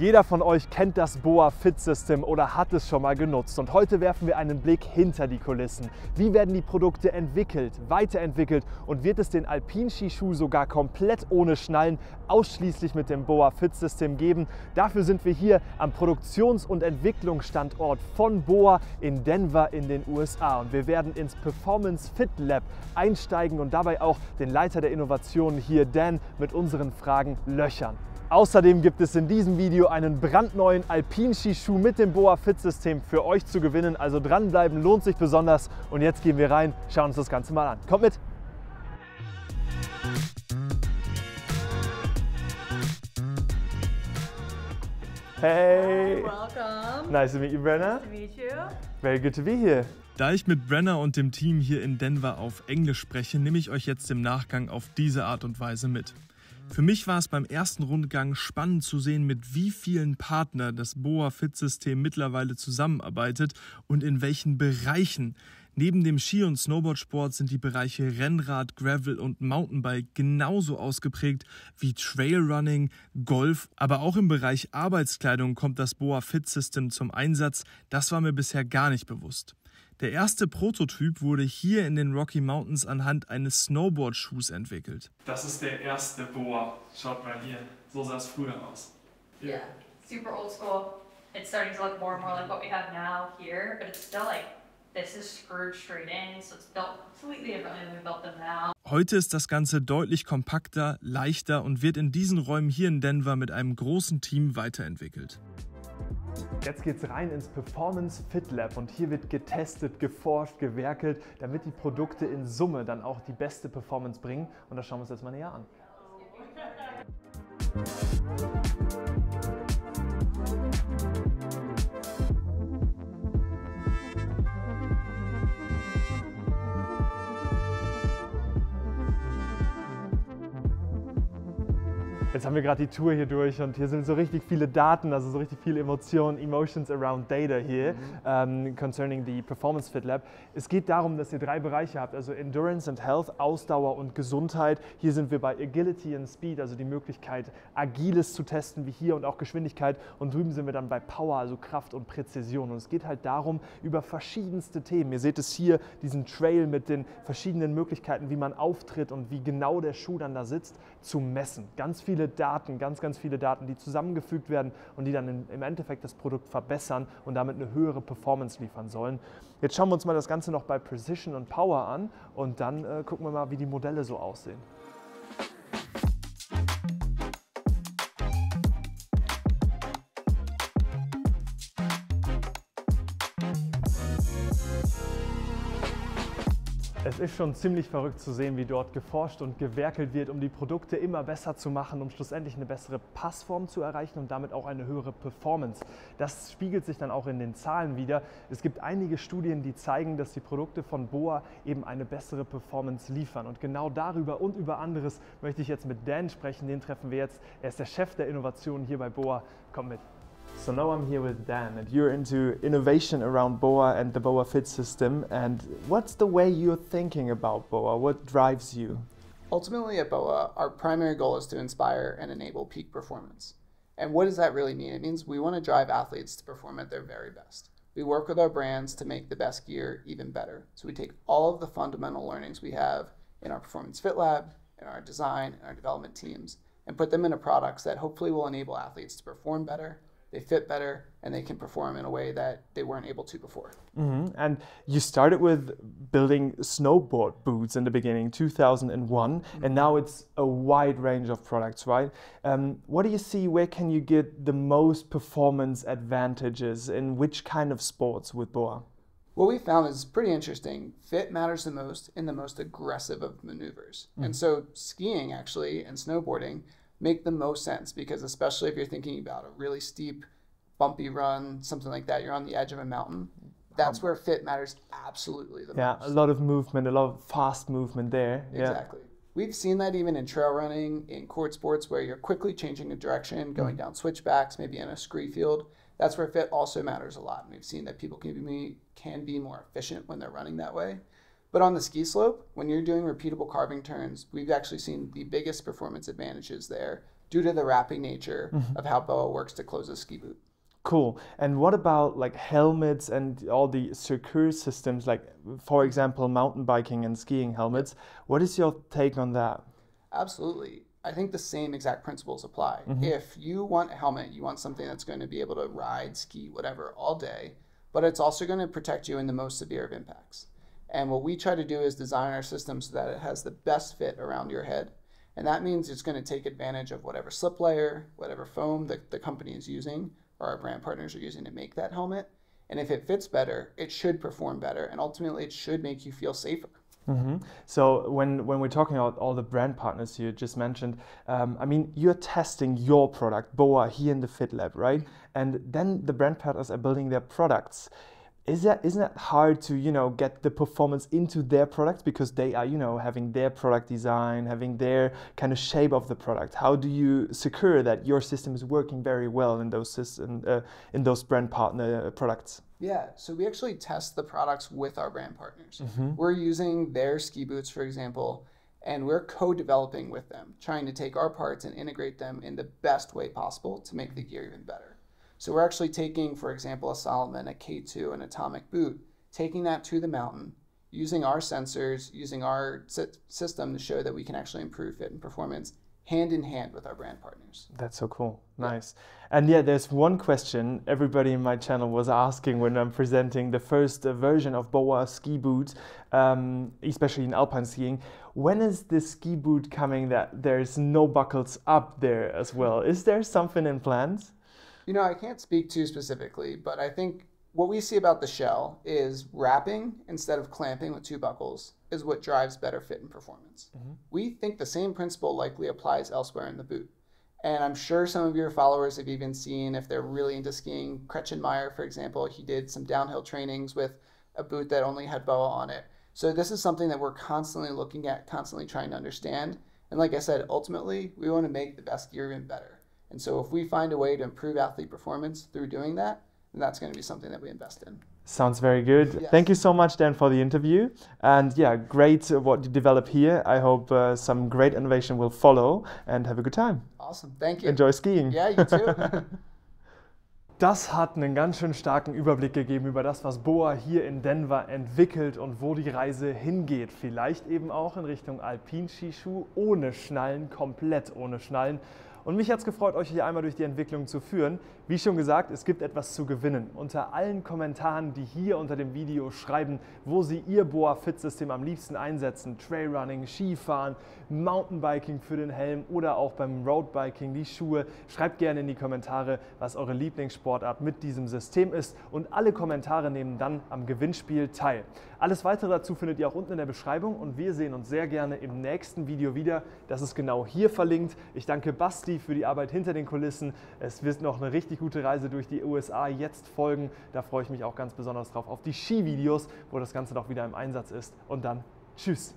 Jeder von euch kennt das BOA Fit System oder hat es schon mal genutzt. Und heute werfen wir einen Blick hinter die Kulissen. Wie werden die Produkte entwickelt, weiterentwickelt und wird es den Alpin-Skischuh sogar komplett ohne Schnallen ausschließlich mit dem BOA Fit System geben? Dafür sind wir hier am Produktions- und Entwicklungsstandort von BOA in Denver in den USA. Und wir werden ins Performance Fit Lab einsteigen und dabei auch den Leiter der Innovationen hier, Dan, mit unseren Fragen löchern. Außerdem gibt es in diesem Video einen brandneuen Alpin-Skischuh mit dem BOA Fit System für euch zu gewinnen. Also dranbleiben lohnt sich besonders. Und jetzt gehen wir rein, schauen uns das Ganze mal an. Kommt mit! Hey! Welcome. Nice to meet you, Brenna. Nice to meet you. Very good to be here. Da ich mit Brenna und dem Team hier in Denver auf Englisch spreche, nehme ich euch jetzt im Nachgang auf diese Art und Weise mit. Für mich war es beim ersten Rundgang spannend zu sehen, mit wie vielen Partnern das BOA Fit System mittlerweile zusammenarbeitet und in welchen Bereichen. Neben dem Ski- und Snowboardsport sind die Bereiche Rennrad, Gravel und Mountainbike genauso ausgeprägt wie Trailrunning, Golf, aber auch im Bereich Arbeitskleidung kommt das BOA Fit System zum Einsatz. Das war mir bisher gar nicht bewusst. Der erste Prototyp wurde hier in den Rocky Mountains anhand eines Snowboard-Schuhs entwickelt. Das ist der erste BOA. Schaut mal hier, so sah es früher aus. Yeah, super old school. It's starting to look more and more like what we have now here, but it's still like, this is screwed straight in, so it's built completely differently than we built them now. Heute ist das Ganze deutlich kompakter, leichter und wird in diesen Räumen hier in Denver mit einem großen Team weiterentwickelt. Jetzt geht's rein ins Performance Fit Lab und hier wird getestet, geforscht, gewerkelt, damit die Produkte in Summe dann auch die beste Performance bringen. Und das schauen wir uns jetzt mal näher an. Jetzt haben wir gerade die Tour hier durch und hier sind so richtig viele Daten, also so richtig viele Emotionen, Emotions around Data hier, concerning the Performance Fit Lab. Es geht darum, dass ihr 3 Bereiche habt, also Endurance and Health, Ausdauer und Gesundheit. Hier sind wir bei Agility and Speed, also die Möglichkeit, Agiles zu testen wie hier und auch Geschwindigkeit. Und drüben sind wir dann bei Power, also Kraft und Präzision. Und es geht halt darum, über verschiedenste Themen. Ihr seht es hier, diesen Trail mit den verschiedenen Möglichkeiten, wie man auftritt und wie genau der Schuh dann da sitzt, zu messen. Ganz viele Daten, ganz viele Daten, die zusammengefügt werden und die dann im Endeffekt das Produkt verbessern und damit eine höhere Performance liefern sollen. Jetzt schauen wir uns mal das Ganze noch bei Precision und Power an und dann gucken wir mal, wie die Modelle so aussehen. Es ist schon ziemlich verrückt zu sehen, wie dort geforscht und gewerkelt wird, um die Produkte immer besser zu machen, um schlussendlich eine bessere Passform zu erreichen und damit auch eine höhere Performance. Das spiegelt sich dann auch in den Zahlen wider. Es gibt einige Studien, die zeigen, dass die Produkte von BOA eben eine bessere Performance liefern. Und genau darüber und über anderes möchte ich jetzt mit Dan sprechen. Den treffen wir jetzt. Er ist der Chef der Innovation hier bei BOA. Kommt mit. So now I'm here with Dan, and you're into innovation around BOA and the BOA Fit System. And what's the way you're thinking about BOA? What drives you? Ultimately at BOA, our primary goal is to inspire and enable peak performance. And what does that really mean? It means we want to drive athletes to perform at their very best. We work with our brands to make the best gear even better. So we take all of the fundamental learnings we have in our Performance Fit Lab, in our design, and our development teams, and put them into products that hopefully will enable athletes to perform better, they fit better, and they can perform in a way that they weren't able to before. And you started with building snowboard boots in the beginning, 2001, and now it's a wide range of products, right? What do you see, where can you get the most performance advantages in which kind of sports with BOA? What we found is pretty interesting. Fit matters the most in the most aggressive of maneuvers. And so skiing actually and snowboarding make the most sense because especially if you're thinking about a really steep, bumpy run, something like that, you're on the edge of a mountain, that's where fit matters absolutely the most. Yeah, a lot of movement, a lot of fast movement there. Exactly. We've seen that even in trail running, in court sports where you're quickly changing a direction, going down switchbacks, maybe in a scree field. That's where fit also matters a lot. And we've seen that people can be more efficient when they're running that way. But on the ski slope, when you're doing repeatable carving turns, we've actually seen the biggest performance advantages there due to the wrapping nature of how BOA works to close a ski boot. Cool. And what about like helmets and all the secure systems, like for example, mountain biking and skiing helmets? What is your take on that? Absolutely. I think the same exact principles apply. If you want a helmet, you want something that's going to be able to ride, ski, whatever, all day, but it's also going to protect you in the most severe of impacts. And what we try to do is design our system so that it has the best fit around your head. And that means it's going to take advantage of whatever slip layer, whatever foam the company is using, or our brand partners are using to make that helmet. And if it fits better, it should perform better. And ultimately, it should make you feel safer. So when we're talking about all the brand partners you just mentioned, I mean, you're testing your product, BOA, here in the Fit Lab, right? And then the brand partners are building their products. Isn't that hard to, you know, get the performance into their products because they are, you know, having their product design, having their kind of shape of the product? How do you secure that your system is working very well in those brand partner products? Yeah, so we actually test the products with our brand partners. We're using their ski boots, for example, and we're co-developing with them, trying to take our parts and integrate them in the best way possible to make the gear even better. So we're actually taking, for example, a Salomon, a K2, an Atomic boot, taking that to the mountain, using our sensors, using our system to show that we can actually improve fit and performance hand in hand with our brand partners. That's so cool. Nice. And yeah, there's one question everybody in my channel was asking when I'm presenting the first version of BOA ski boot, especially in alpine skiing. When is the ski boot coming that there's no buckles up there as well? Is there something in plans? You know, I can't speak too specifically, but I think what we see about the shell is wrapping instead of clamping with two buckles is what drives better fit and performance. We think the same principle likely applies elsewhere in the boot. And I'm sure some of your followers have even seen, if they're really into skiing, Gretchen Meyer, for example, he did some downhill trainings with a boot that only had BOA on it. So this is something that we're constantly looking at, constantly trying to understand. And like I said, ultimately, we want to make the best gear even better. And so if we find a way to improve athlete performance through doing that, then that's going to be something that we invest in. Sounds very good. Yes. Thank you so much, Dan, for the interview. And yeah, great what you develop here. I hope some great innovation will follow, and have a good time. Awesome. Thank you. Enjoy skiing. Yeah, you too. Das hat einen ganz schön starken Überblick gegeben über das, was BOA hier in Denver entwickelt und wo die Reise hingeht. Vielleicht eben auch in Richtung Alpin-Skischuh ohne Schnallen, komplett ohne Schnallen. Und mich hat es gefreut, euch hier einmal durch die Entwicklung zu führen. Wie schon gesagt, es gibt etwas zu gewinnen. Unter allen Kommentaren, die hier unter dem Video schreiben, wo sie ihr BOA Fit System am liebsten einsetzen, Trailrunning, Skifahren, Mountainbiking für den Helm oder auch beim Roadbiking die Schuhe, schreibt gerne in die Kommentare, was eure Lieblingssportart mit diesem System ist, und alle Kommentare nehmen dann am Gewinnspiel teil. Alles weitere dazu findet ihr auch unten in der Beschreibung und wir sehen uns sehr gerne im nächsten Video wieder. Das ist genau hier verlinkt. Ich danke Basti für die Arbeit hinter den Kulissen. Es wird noch eine richtig gute Reise durch die USA jetzt folgen. Da freue ich mich auch ganz besonders drauf auf die Skivideos, wo das Ganze noch wieder im Einsatz ist. Und dann tschüss!